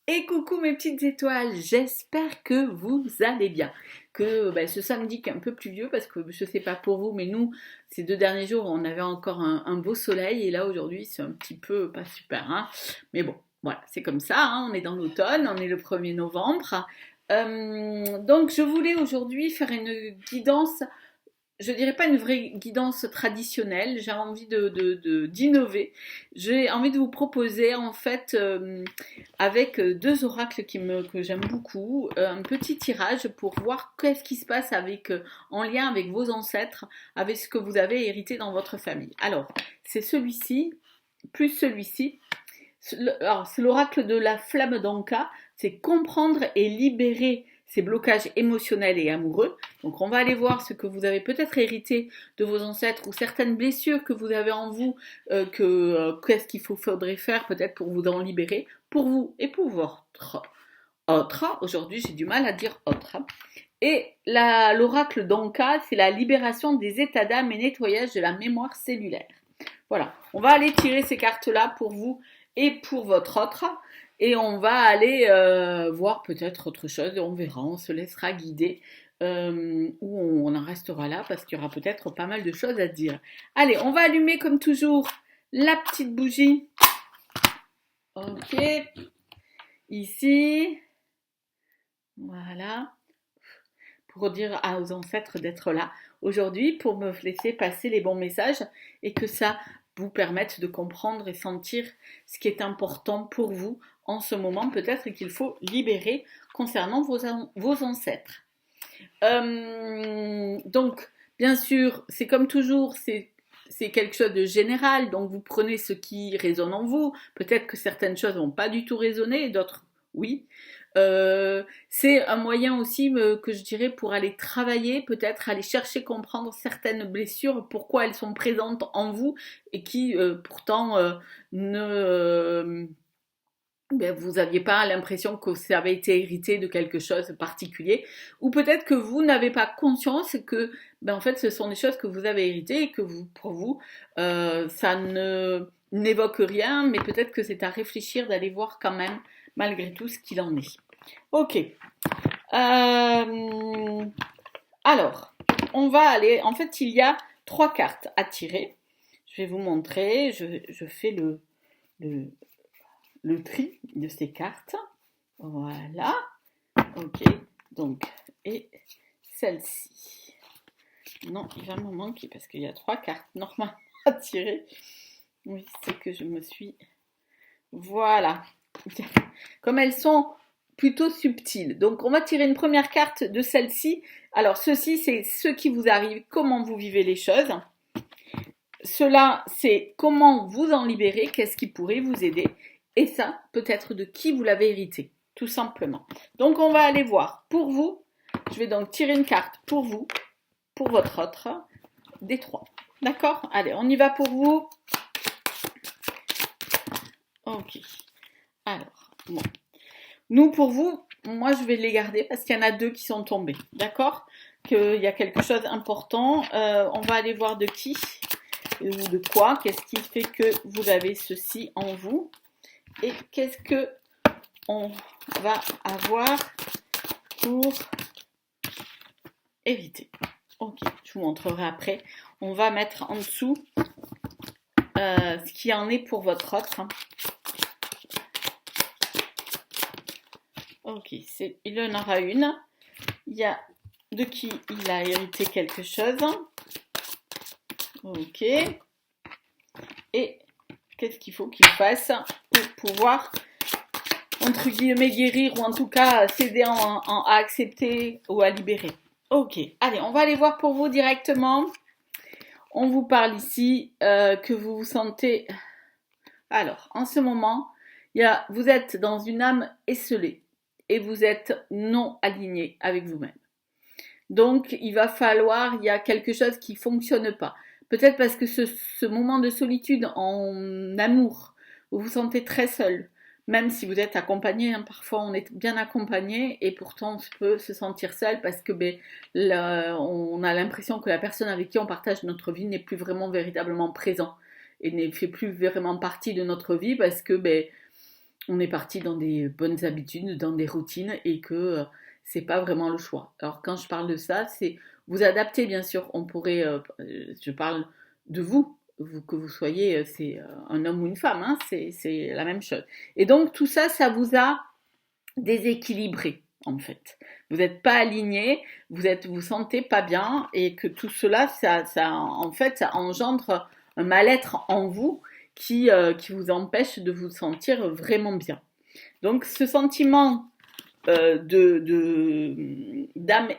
Et coucou mes petites étoiles, j'espère que vous allez bien. Que ce samedi qui est un peu pluvieux parce que je sais pas pour vous, mais nous, ces 2 derniers jours, on avait encore un beau soleil et là aujourd'hui c'est un petit peu pas super. Hein. Mais bon, voilà, c'est comme ça, hein, on est dans l'automne, on est le 1er novembre. Donc je voulais aujourd'hui faire une guidance, je dirais pas une vraie guidance traditionnelle, j'ai envie d'innover. J'ai envie de vous proposer en fait avec deux oracles que j'aime beaucoup, un petit tirage pour voir qu'est-ce qui se passe en lien avec vos ancêtres, avec ce que vous avez hérité dans votre famille. Alors, c'est celui-ci, plus celui-ci. Alors, c'est l'oracle de la flamme d'Anka, c'est comprendre et libérer ces blocages émotionnels et amoureux. Donc on va aller voir ce que vous avez peut-être hérité de vos ancêtres ou certaines blessures que vous avez en vous, qu'est-ce qu'il faudrait faire peut-être pour vous en libérer, pour vous et pour votre autre. Aujourd'hui j'ai du mal à dire autre. Et l'oracle d'Anka, c'est la libération des états d'âme et nettoyage de la mémoire cellulaire. Voilà, on va aller tirer ces cartes-là pour vous et pour votre autre. Et on va aller voir peut-être autre chose, et on verra, on se laissera guider, ou on en restera là parce qu'il y aura peut-être pas mal de choses à dire. Allez, on va allumer comme toujours la petite bougie. Ok, ici, voilà, pour dire aux ancêtres d'être là aujourd'hui, pour me laisser passer les bons messages et que ça vous permette de comprendre et sentir ce qui est important pour vous en ce moment, peut-être qu'il faut libérer concernant vos ancêtres. Donc, bien sûr, c'est comme toujours, c'est quelque chose de général, donc vous prenez ce qui résonne en vous. Peut-être que certaines choses vont pas du tout résonner, et d'autres, oui. C'est un moyen aussi que je dirais pour aller travailler, peut-être aller chercher, comprendre certaines blessures, pourquoi elles sont présentes en vous et qui pourtant ne vous n'aviez pas l'impression que ça avait été hérité de quelque chose de particulier, ou peut-être que vous n'avez pas conscience que, en fait, ce sont des choses que vous avez héritées et que pour vous, ça ne n'évoque rien, mais peut-être que c'est à réfléchir d'aller voir quand même, malgré tout, ce qu'il en est. Ok. Alors, on va aller. En fait, il y a 3 cartes à tirer. Je vais vous montrer. Je fais le tri de ces cartes. Voilà. Ok. Donc, et celle-ci. Non, il va me manquer parce qu'il y a 3 cartes normalement à tirer. Oui, c'est que je me suis... Voilà. Comme elles sont plutôt subtiles. Donc, on va tirer une première carte de celle-ci. Alors, ceci, c'est ce qui vous arrive, comment vous vivez les choses. Cela, c'est comment vous en libérer, qu'est-ce qui pourrait vous aider. Et ça, peut-être de qui vous l'avez hérité, tout simplement. Donc, on va aller voir pour vous. Je vais donc tirer une carte pour vous, pour votre autre, des 3. D'accord? Allez, on y va pour vous. Ok. Alors, bon. Nous, pour vous, moi, je vais les garder parce qu'il y en a 2 qui sont tombés. D'accord? Qu'il y a quelque chose d'important. On va aller voir de qui ou de quoi. Qu'est-ce qui fait que vous avez ceci en vous? Et qu'est-ce que on va avoir pour éviter? Ok, je vous montrerai après. On va mettre en dessous ce qui en est pour votre autre. Ok, il en aura une. Il y a de qui il a hérité quelque chose. Ok. Et qu'est-ce qu'il faut qu'il fasse pour pouvoir, entre guillemets, guérir ou en tout cas s'aider à accepter ou à libérer. Ok, allez, on va aller voir pour vous directement. On vous parle ici que vous vous sentez... Alors, en ce moment, vous êtes dans une âme esselée et vous êtes non aligné avec vous-même. Donc, il y a quelque chose qui ne fonctionne pas. Peut-être parce que ce moment de solitude en amour, où vous vous sentez très seul, même si vous êtes accompagné, hein, parfois on est bien accompagné et pourtant on peut se sentir seul parce que on a l'impression que la personne avec qui on partage notre vie n'est plus vraiment véritablement présent et ne fait plus vraiment partie de notre vie parce que on est parti dans des bonnes habitudes, dans des routines et que c'est pas vraiment le choix. Alors quand je parle de ça, c'est vous adapter bien sûr. On pourrait, je parle de vous que vous soyez, c'est un homme ou une femme, hein, c'est la même chose. Et donc tout ça, ça vous a déséquilibré en fait. Vous n'êtes pas aligné, vous sentez pas bien et que tout cela, en fait, ça engendre un mal-être en vous qui vous empêche de vous sentir vraiment bien. Donc ce sentiment d'âme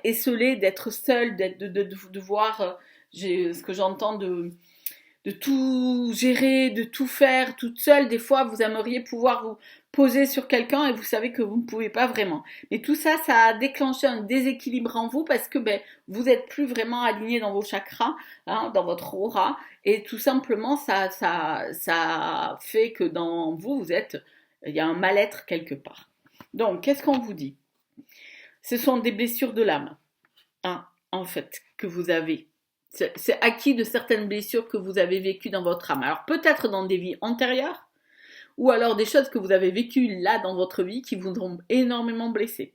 esselée, d'être seule, de voir, ce que j'entends de tout gérer, de tout faire toute seule. Des fois, vous aimeriez pouvoir vous poser sur quelqu'un et vous savez que vous ne pouvez pas vraiment. Mais tout ça, ça a déclenché un déséquilibre en vous parce que vous n'êtes plus vraiment aligné dans vos chakras, hein, dans votre aura. Et tout simplement, ça fait que dans vous, il y a un mal-être quelque part. Donc, qu'est-ce qu'on vous dit? Ce sont des blessures de l'âme, hein, en fait, que vous avez. C'est acquis de certaines blessures que vous avez vécues dans votre âme. Alors peut-être dans des vies antérieures, ou alors des choses que vous avez vécues là dans votre vie qui vous ont énormément blessé.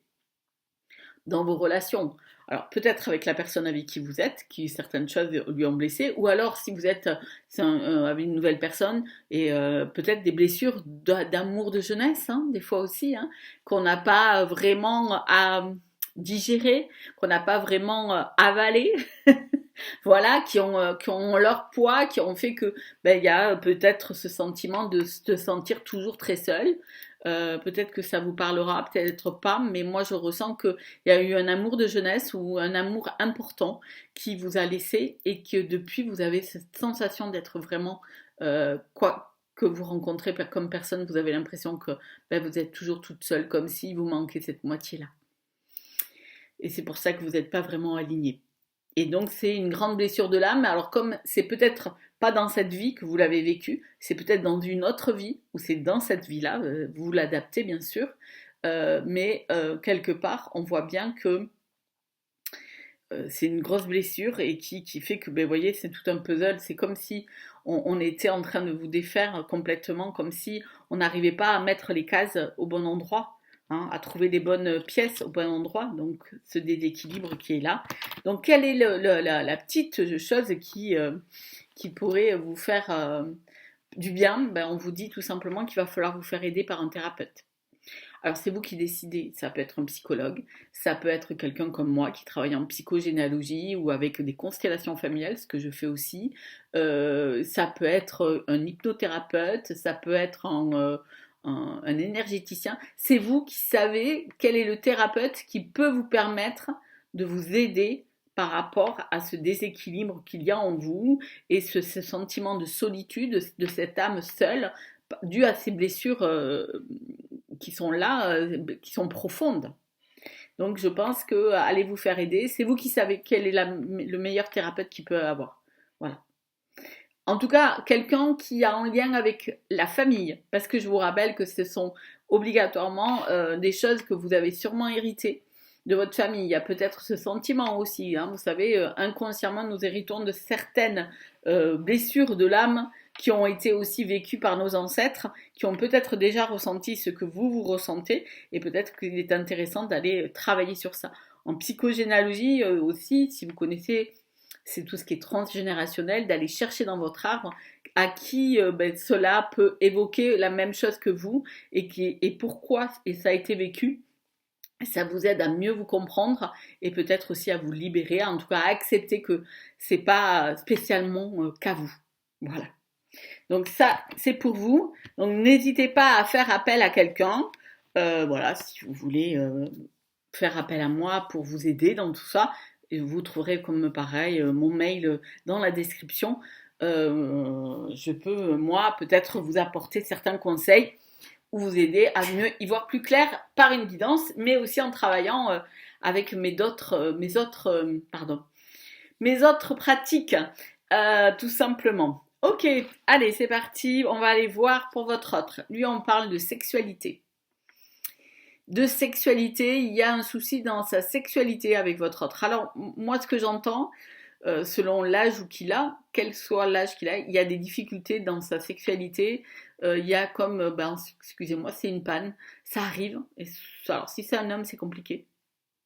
Dans vos relations. Alors peut-être avec la personne avec qui vous êtes, qui certaines choses lui ont blessé, ou alors si vous êtes avec une nouvelle personne, et peut-être des blessures d'amour de jeunesse, hein, des fois aussi, hein, qu'on n'a pas vraiment à digérer, qu'on n'a pas vraiment avalé. Voilà, qui ont leur poids, qui ont fait que il y a peut-être ce sentiment de se sentir toujours très seul. Peut-être que ça vous parlera, peut-être pas, mais moi je ressens qu'il y a eu un amour de jeunesse ou un amour important qui vous a laissé et que depuis vous avez cette sensation d'être vraiment quoi que vous rencontrez comme personne, vous avez l'impression que vous êtes toujours toute seule, comme si vous manquez cette moitié-là. Et c'est pour ça que vous n'êtes pas vraiment aligné. Et donc c'est une grande blessure de l'âme. Alors comme c'est peut-être pas dans cette vie que vous l'avez vécu, c'est peut-être dans une autre vie, ou c'est dans cette vie-là, vous l'adaptez bien sûr, mais quelque part on voit bien que c'est une grosse blessure et qui fait que, vous voyez, c'est tout un puzzle. C'est comme si on était en train de vous défaire complètement, comme si on n'arrivait pas à mettre les cases au bon endroit. Hein, à trouver les bonnes pièces au bon endroit, donc ce déséquilibre qui est là. Donc quelle est la petite chose qui pourrait vous faire du bien? On vous dit tout simplement qu'il va falloir vous faire aider par un thérapeute. Alors c'est vous qui décidez, ça peut être un psychologue, ça peut être quelqu'un comme moi qui travaille en psychogénéalogie ou avec des constellations familiales, ce que je fais aussi. Ça peut être un hypnothérapeute, ça peut être un énergéticien. C'est vous qui savez quel est le thérapeute qui peut vous permettre de vous aider par rapport à ce déséquilibre qu'il y a en vous et ce sentiment de solitude, de cette âme seule, due à ces blessures qui sont là, qui sont profondes. Donc je pense que allez vous faire aider. C'est vous qui savez quel est le meilleur thérapeute qu'il peut avoir. Voilà. En tout cas, quelqu'un qui a un lien avec la famille, parce que je vous rappelle que ce sont obligatoirement des choses que vous avez sûrement héritées de votre famille. Il y a peut-être ce sentiment aussi, hein, vous savez, inconsciemment nous héritons de certaines blessures de l'âme qui ont été aussi vécues par nos ancêtres, qui ont peut-être déjà ressenti ce que vous ressentez, et peut-être qu'il est intéressant d'aller travailler sur ça. En psychogénéalogie aussi, si vous connaissez, c'est tout ce qui est transgénérationnel, d'aller chercher dans votre arbre à qui cela peut évoquer la même chose que vous et pourquoi et ça a été vécu. Ça vous aide à mieux vous comprendre et peut-être aussi à vous libérer, en tout cas à accepter que c'est pas spécialement qu'à vous. Voilà. Donc ça, c'est pour vous. Donc n'hésitez pas à faire appel à quelqu'un. Voilà, si vous voulez faire appel à moi pour vous aider dans tout ça. Et vous trouverez comme pareil mon mail dans la description. Je peux, moi, peut-être vous apporter certains conseils ou vous aider à mieux y voir plus clair par une guidance, mais aussi en travaillant avec mes autres pratiques, tout simplement. Ok, allez, c'est parti, on va aller voir pour votre autre. Lui, on parle de sexualité. De sexualité, il y a un souci dans sa sexualité avec votre autre. Alors, moi, ce que j'entends, selon l'âge qu'il a, quel soit l'âge qu'il a, il y a des difficultés dans sa sexualité. Il y a comme, excusez-moi, c'est une panne, ça arrive. Alors si c'est un homme, c'est compliqué.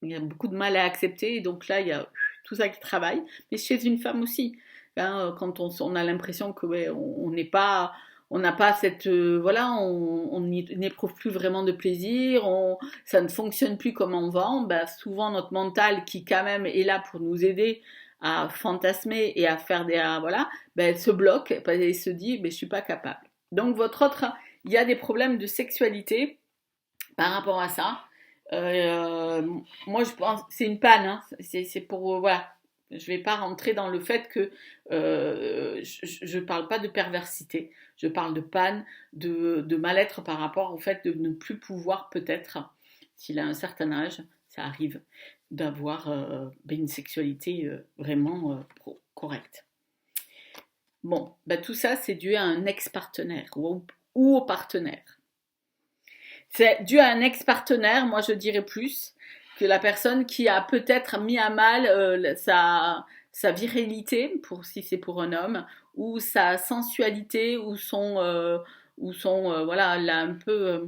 Il y a beaucoup de mal à accepter, et donc là, il y a tout ça qui travaille. Mais chez une femme aussi, hein, quand on a l'impression que on n'est pas, on n'a pas cette, on n'éprouve plus vraiment de plaisir, ça ne fonctionne plus comme on veut. Souvent notre mental qui quand même est là pour nous aider à fantasmer et à faire se bloque et se dit, je suis pas capable. Donc il y a des problèmes de sexualité par rapport à ça. Moi je pense c'est une panne, hein. C'est pour voilà. Je vais pas rentrer dans le fait que je parle pas de perversité, je parle de panne, de mal-être par rapport au fait de ne plus pouvoir peut-être, s'il a un certain âge, ça arrive, d'avoir une sexualité vraiment correcte. Bon, tout ça c'est dû à un ex-partenaire ou au partenaire. C'est dû à un ex-partenaire, moi je dirais plus, que la personne qui a peut-être mis à mal sa virilité, si c'est pour un homme, ou sa sensualité, ou l'a un peu,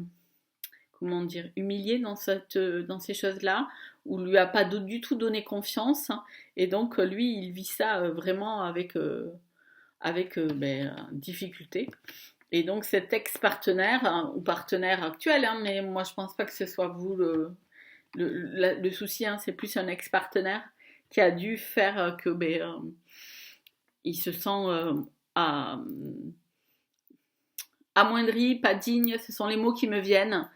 humilié dans ces choses-là, ou lui a pas du tout donné confiance, hein, et donc lui il vit ça vraiment avec difficulté. Et donc cet ex-partenaire, hein, ou partenaire actuel, hein, mais moi je pense pas que ce soit vous le souci, hein, c'est plus un ex-partenaire qui a dû faire que il se sent amoindri, pas digne, ce sont les mots qui me viennent.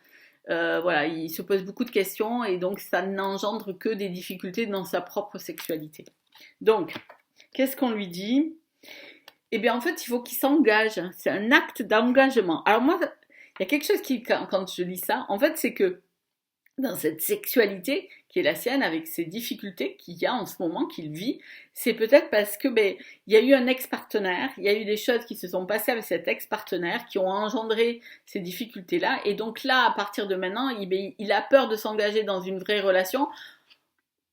Il se pose beaucoup de questions et donc ça n'engendre que des difficultés dans sa propre sexualité. Donc, qu'est-ce qu'on lui dit ? Eh bien, en fait, il faut qu'il s'engage. C'est un acte d'engagement. Alors moi, il y a quelque chose qui, quand je lis ça, en fait, c'est que dans cette sexualité qui est la sienne, avec ces difficultés qu'il y a en ce moment, qu'il vit, c'est peut-être parce que il y a eu un ex-partenaire, il y a eu des choses qui se sont passées avec cet ex-partenaire qui ont engendré ces difficultés-là, et donc là, à partir de maintenant, il a peur de s'engager dans une vraie relation,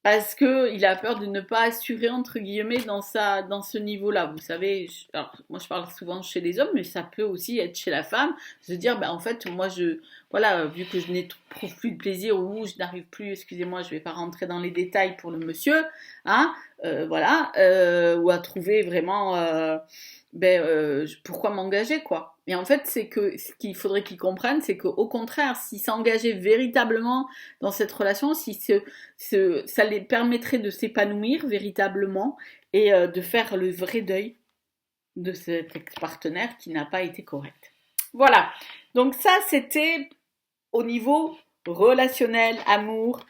parce que il a peur de ne pas assurer entre guillemets dans ce niveau-là. Vous savez, alors moi je parle souvent chez les hommes, mais ça peut aussi être chez la femme, se dire en fait moi vu que je n'éprouve plus de plaisir ou je n'arrive plus, excusez-moi, je vais pas rentrer dans les détails pour le monsieur, hein, ou à trouver vraiment pourquoi m'engager quoi. Et en fait, c'est que ce qu'il faudrait qu'ils comprennent, c'est qu'au contraire, s'ils s'engageaient véritablement dans cette relation, ça les permettrait de s'épanouir véritablement et de faire le vrai deuil de cet ex-partenaire qui n'a pas été correct. Voilà. Donc ça, c'était au niveau relationnel, amour.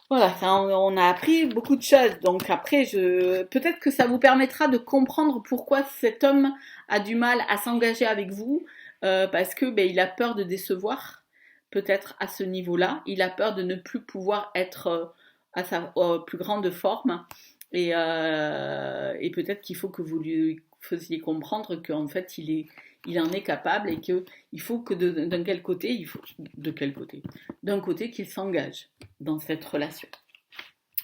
Voilà, on a appris beaucoup de choses. Donc après, peut-être que ça vous permettra de comprendre pourquoi cet homme a du mal à s'engager avec vous, parce que il a peur de décevoir, peut-être à ce niveau-là. Il a peur de ne plus pouvoir être à sa plus grande forme, et peut-être qu'il faut que vous lui faisiez comprendre qu'en fait il en est capable et qu'il faut que d'un côté qu'il s'engage dans cette relation.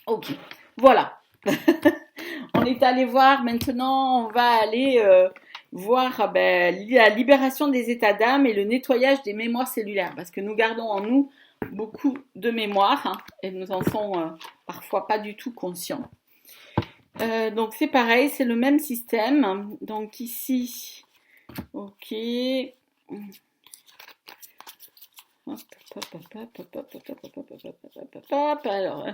Ok, voilà. On est allé voir, maintenant on va aller voir la libération des états d'âme et le nettoyage des mémoires cellulaires, parce que nous gardons en nous beaucoup de mémoires, hein, et nous en sommes parfois pas du tout conscients. Donc c'est pareil, c'est le même système. Donc ici, ok. Alors,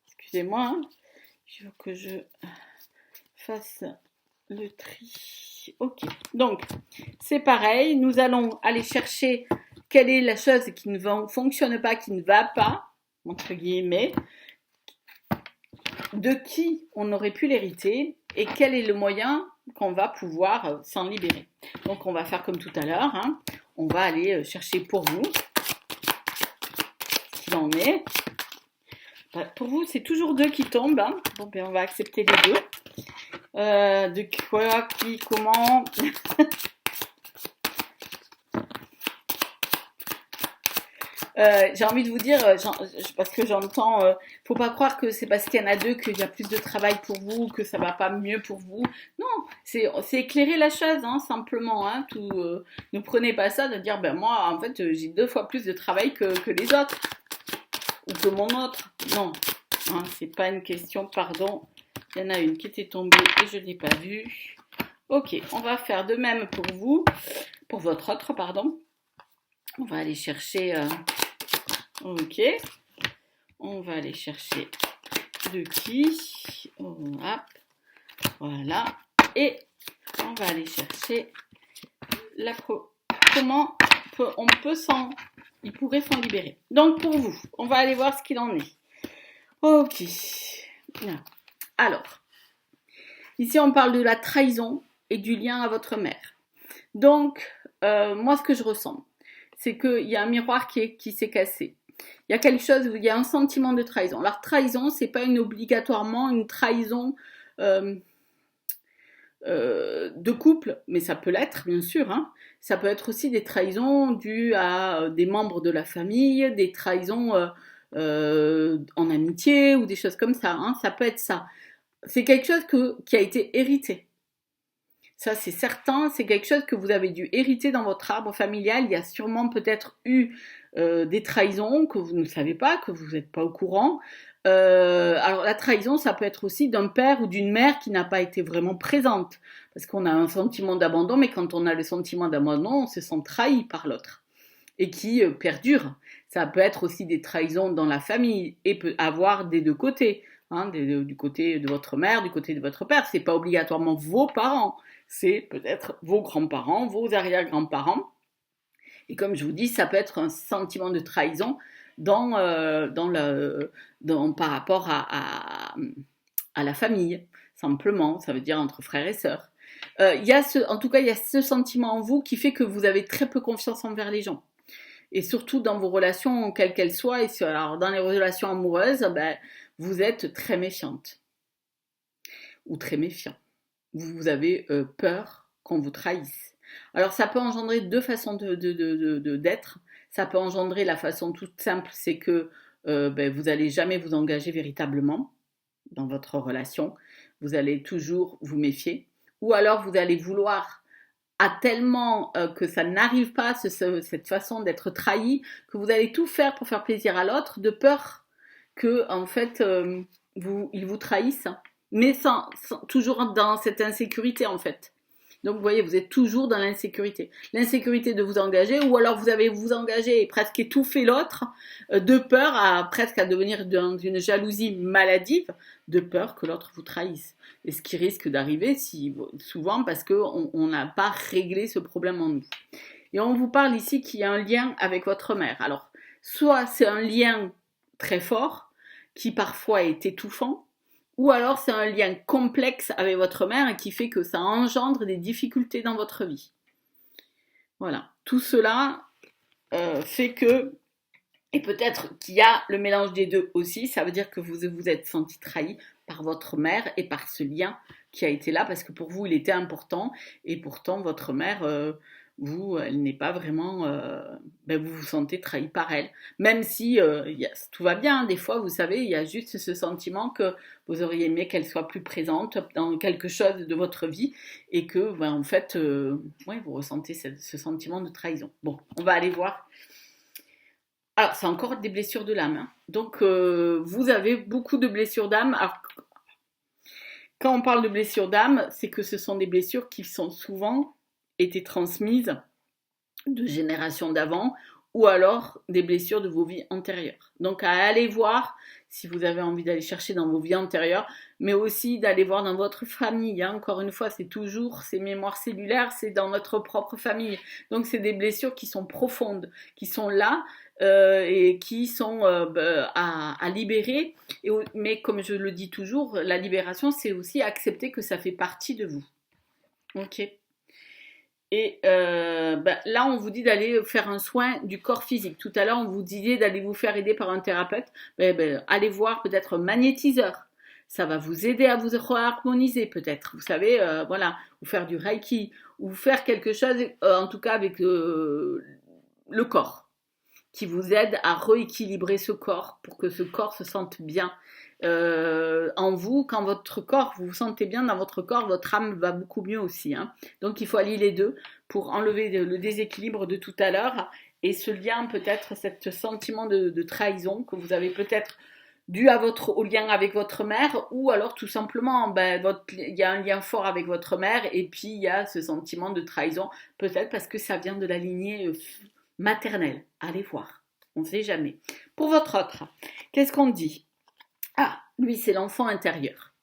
excusez-moi, il faut que je fasse le tri. Ok, donc c'est pareil, nous allons aller chercher quelle est la chose qui ne fonctionne pas, qui ne va pas, entre guillemets, de qui on aurait pu l'hériter et quel est le moyen qu'on va pouvoir s'en libérer. Donc on va faire comme tout à l'heure, hein. On va aller chercher pour vous ce qu'il en est. Pour vous, c'est toujours 2 qui tombent, hein. Bon, on va accepter les 2. De quoi, qui, comment. J'ai envie de vous dire, parce que j'entends, faut pas croire que c'est parce qu'il y en a deux qu'il y a plus de travail pour vous, que ça va pas mieux pour vous. Non, c'est éclairer la chose, hein, simplement. Hein, ne prenez pas ça de dire, ben moi, en fait, j'ai 2 fois plus de travail que les autres ou que mon autre. Non, hein, c'est pas une question. Pardon, il y en a une qui était tombée et je l'ai pas vue. Ok, on va faire de même pour vous, pour votre autre, pardon. On va aller chercher. Ok, on va aller chercher de qui. Hop, voilà. Et on va aller chercher comment on peut il pourrait s'en libérer. Donc pour vous, on va aller voir ce qu'il en est. Ok. Alors, ici on parle de la trahison et du lien à votre mère. Donc, moi ce que je ressens, c'est qu'il y a un miroir qui s'est cassé. Il y a quelque chose où il y a un sentiment de trahison. Alors, trahison, c'est pas obligatoirement une trahison de couple, mais ça peut l'être, bien sûr. Hein. Ça peut être aussi des trahisons dues à des membres de la famille, des trahisons en amitié ou des choses comme ça. Hein. Ça peut être ça. C'est quelque chose qui a été hérité. Ça, c'est certain, c'est quelque chose que vous avez dû hériter dans votre arbre familial. Il y a sûrement peut-être eu des trahisons que vous ne savez pas, que vous n'êtes pas au courant. Alors la trahison, ça peut être aussi d'un père ou d'une mère qui n'a pas été vraiment présente. Parce qu'on a un sentiment d'abandon, mais quand on a le sentiment d'abandon, on se sent trahi par l'autre. Et qui perdure. Ça peut être aussi des trahisons dans la famille et peut avoir des deux côtés. Hein, du côté de votre mère, du côté de votre père. C'est pas obligatoirement vos parents. C'est peut-être vos grands-parents, vos arrière-grands-parents. Et comme je vous dis, ça peut être un sentiment de trahison par rapport à la famille, simplement. Ça veut dire entre frères et sœurs. En tout cas, il y a ce sentiment en vous qui fait que vous avez très peu confiance envers les gens. Et surtout dans vos relations, quelles qu'elles soient. Alors, dans les relations amoureuses, vous êtes très méfiante ou très méfiant. Vous avez peur qu'on vous trahisse. Alors ça peut engendrer 2 façons d'être. Ça peut engendrer la façon toute simple, c'est que vous n'allez jamais vous engager véritablement dans votre relation. Vous allez toujours vous méfier. Ou alors vous allez vouloir tellement que ça n'arrive pas, cette façon d'être trahi, que vous allez tout faire pour faire plaisir à l'autre, de peur que en fait il vous trahisse. Mais toujours dans cette insécurité en fait. Donc vous voyez, vous êtes toujours dans l'insécurité. L'insécurité de vous engager, ou alors vous avez vous engagé et presque étouffé l'autre, de peur presque à devenir dans une jalousie maladive, de peur que l'autre vous trahisse. Et ce qui risque d'arriver souvent parce qu'on n'a pas réglé ce problème en nous. Et on vous parle ici qu'il y a un lien avec votre mère. Alors, soit c'est un lien très fort, qui parfois est étouffant, ou alors c'est un lien complexe avec votre mère et qui fait que ça engendre des difficultés dans votre vie. Voilà. Tout cela fait que, et peut-être qu'il y a le mélange des deux aussi, ça veut dire que vous vous êtes senti trahi par votre mère et par ce lien qui a été là, parce que pour vous il était important, et pourtant votre mère, elle n'est pas vraiment, vous vous sentez trahi par elle. Même si tout va bien, des fois, vous savez, il y a juste ce sentiment que vous auriez aimé qu'elle soit plus présente dans quelque chose de votre vie, et que, en fait, vous ressentez ce sentiment de trahison. Bon, on va aller voir. Alors, c'est encore des blessures de l'âme. Hein. Donc, vous avez beaucoup de blessures d'âme. Alors, quand on parle de blessures d'âme, c'est que ce sont des blessures qui sont souvent été transmises de générations d'avant, ou alors des blessures de vos vies antérieures. Donc à aller voir si vous avez envie d'aller chercher dans vos vies antérieures, mais aussi d'aller voir dans votre famille. Hein. Encore une fois, c'est toujours ces mémoires cellulaires, c'est dans notre propre famille. Donc c'est des blessures qui sont profondes, qui sont là et qui sont à libérer. Mais comme je le dis toujours, la libération, c'est aussi accepter que ça fait partie de vous. Ok. Et là, on vous dit d'aller faire un soin du corps physique. Tout à l'heure, on vous disait d'aller vous faire aider par un thérapeute. Allez voir peut-être un magnétiseur. Ça va vous aider à vous harmoniser peut-être. Vous savez, ou faire du reiki, ou faire quelque chose, en tout cas avec le corps. qui vous aide à rééquilibrer ce corps pour que ce corps se sente bien en vous. Quand vous vous sentez bien dans votre corps, votre âme va beaucoup mieux aussi, hein. Donc il faut allier les deux pour enlever le déséquilibre de tout à l'heure et ce lien peut-être, ce sentiment de trahison que vous avez peut-être dû au lien avec votre mère, ou alors tout simplement, il y a un lien fort avec votre mère, et puis il y a ce sentiment de trahison, peut-être parce que ça vient de la lignée maternelle. Allez voir, on ne sait jamais. Pour votre autre, qu'est-ce qu'on dit? Ah, lui, c'est l'enfant intérieur.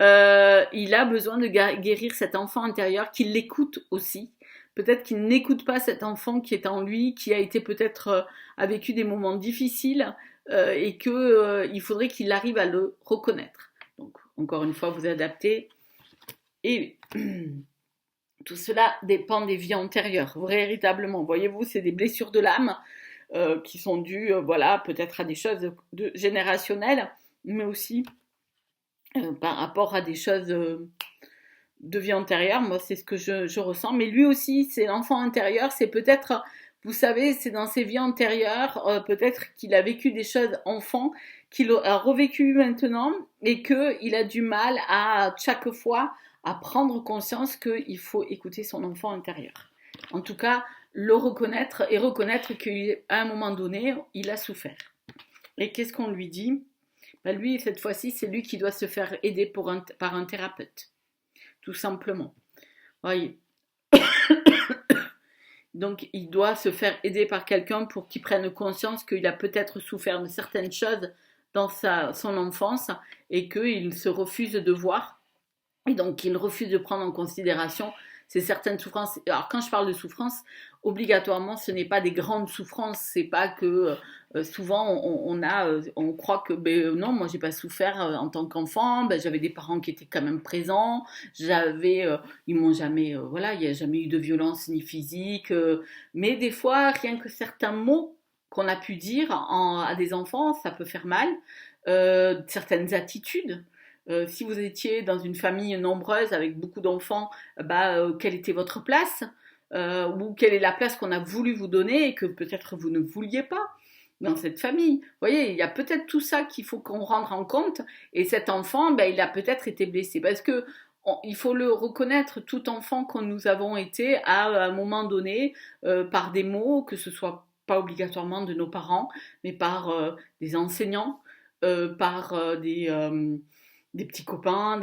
Il a besoin de guérir cet enfant intérieur, qu'il l'écoute aussi. Peut-être qu'il n'écoute pas cet enfant qui est en lui, qui a été peut-être a vécu des moments difficiles, et qu'il faudrait qu'il arrive à le reconnaître. Donc, encore une fois, vous adaptez. Et tout cela dépend des vies antérieures, véritablement. Voyez-vous, c'est des blessures de l'âme qui sont dues, peut-être à des choses générationnelles, mais aussi par rapport à des choses de vie antérieure. Moi, c'est ce que je ressens. Mais lui aussi, c'est l'enfant intérieur. C'est peut-être, vous savez, c'est dans ses vies antérieures, peut-être qu'il a vécu des choses enfant, qu'il a revécu maintenant, et qu'il a du mal à chaque fois à prendre conscience qu'il faut écouter son enfant intérieur. En tout cas, le reconnaître et reconnaître qu'à un moment donné, il a souffert. Et qu'est-ce qu'on lui dit? Lui, cette fois-ci, c'est lui qui doit se faire aider par un thérapeute. Tout simplement. Voyez. Donc, il doit se faire aider par quelqu'un pour qu'il prenne conscience qu'il a peut-être souffert de certaines choses dans son enfance et qu'il se refuse de voir. Et donc, il refuse de prendre en considération ces certaines souffrances. Alors, quand je parle de souffrance, obligatoirement, ce n'est pas des grandes souffrances. C'est pas que souvent on croit que non, moi j'ai pas souffert en tant qu'enfant. J'avais des parents qui étaient quand même présents. Ils m'ont jamais, il n'y a jamais eu de violence ni physique. Mais des fois, rien que certains mots qu'on a pu dire à des enfants, ça peut faire mal. Certaines attitudes. Si vous étiez dans une famille nombreuse avec beaucoup d'enfants, quelle était votre place, ou quelle est la place qu'on a voulu vous donner et que peut-être vous ne vouliez pas dans cette famille. Vous voyez, il y a peut-être tout ça qu'il faut qu'on rende en compte, et cet enfant, il a peut-être été blessé, parce que il faut le reconnaître, tout enfant que nous avons été à un moment donné, par des mots, que ce soit pas obligatoirement de nos parents, mais par des enseignants, par des petits copains,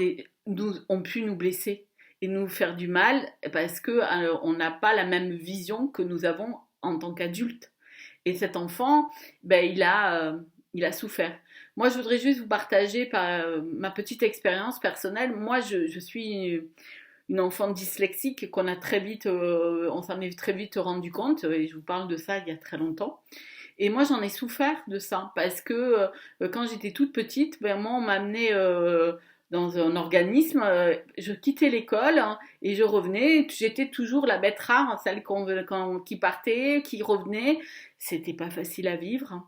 ont pu nous blesser et nous faire du mal parce que on n'a pas la même vision que nous avons en tant qu'adultes. Et cet enfant, il a souffert. Moi, je voudrais juste vous partager ma petite expérience personnelle. Moi, je suis une enfant dyslexique qu'on a très vite, on s'en est très vite rendu compte, et je vous parle de ça il y a très longtemps. Et moi, j'en ai souffert de ça, parce que quand j'étais toute petite, moi, on m'amenait dans un organisme, je quittais l'école, hein, et je revenais, j'étais toujours la bête rare, hein, celle qui partait, qui revenait. C'était pas facile à vivre, hein.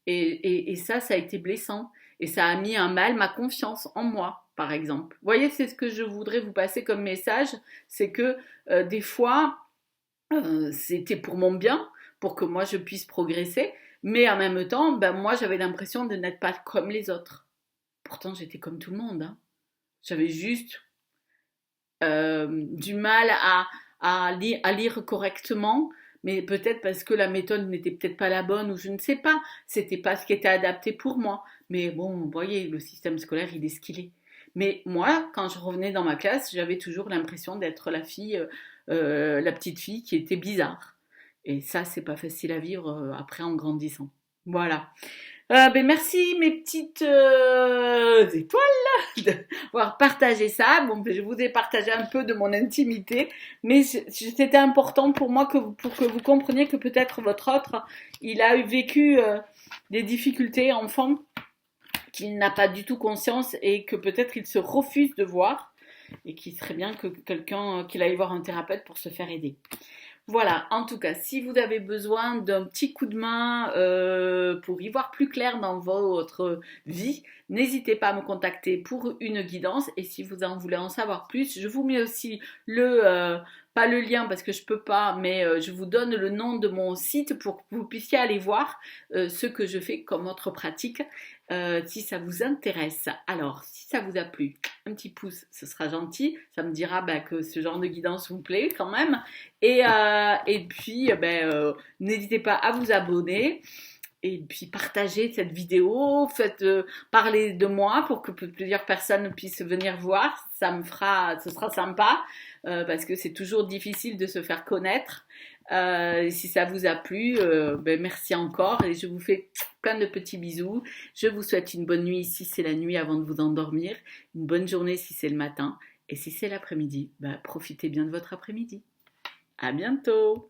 Et ça a été blessant. Et ça a mis ma confiance en moi, par exemple. Vous voyez, c'est ce que je voudrais vous passer comme message, c'est que des fois, c'était pour mon bien, pour que moi je puisse progresser, mais en même temps, moi j'avais l'impression de n'être pas comme les autres. Pourtant j'étais comme tout le monde, hein. J'avais juste du mal à lire correctement, mais peut-être parce que la méthode n'était peut-être pas la bonne, ou je ne sais pas, c'était pas ce qui était adapté pour moi. Mais bon, vous voyez, le système scolaire il est ce qu'il est. Mais moi, quand je revenais dans ma classe, j'avais toujours l'impression d'être la petite fille qui était bizarre. Et ça, c'est pas facile à vivre après en grandissant. Voilà. Merci mes petites étoiles d'avoir partagé ça. Bon, je vous ai partagé un peu de mon intimité, mais c'était important pour moi pour que vous compreniez que peut-être votre autre, il a vécu des difficultés enfant qu'il n'a pas du tout conscience et que peut-être il se refuse de voir, et qu'il serait bien que qu'il aille voir un thérapeute pour se faire aider. Voilà, en tout cas, si vous avez besoin d'un petit coup de main pour y voir plus clair dans votre vie, n'hésitez pas à me contacter pour une guidance. Et si vous en voulez en savoir plus, je vous mets aussi le pas le lien parce que je peux pas, mais je vous donne le nom de mon site pour que vous puissiez aller voir ce que je fais comme autre pratique si ça vous intéresse. Alors, si ça vous a plu, un petit pouce, ce sera gentil. Ça me dira que ce genre de guidance vous plaît quand même. Et puis, n'hésitez pas à vous abonner. Et puis partagez cette vidéo, faites parler de moi pour que plusieurs personnes puissent venir voir. Ce sera sympa parce que c'est toujours difficile de se faire connaître. Si ça vous a plu, merci encore et je vous fais plein de petits bisous. Je vous souhaite une bonne nuit si c'est la nuit avant de vous endormir, une bonne journée si c'est le matin et si c'est l'après-midi, profitez bien de votre après-midi. À bientôt.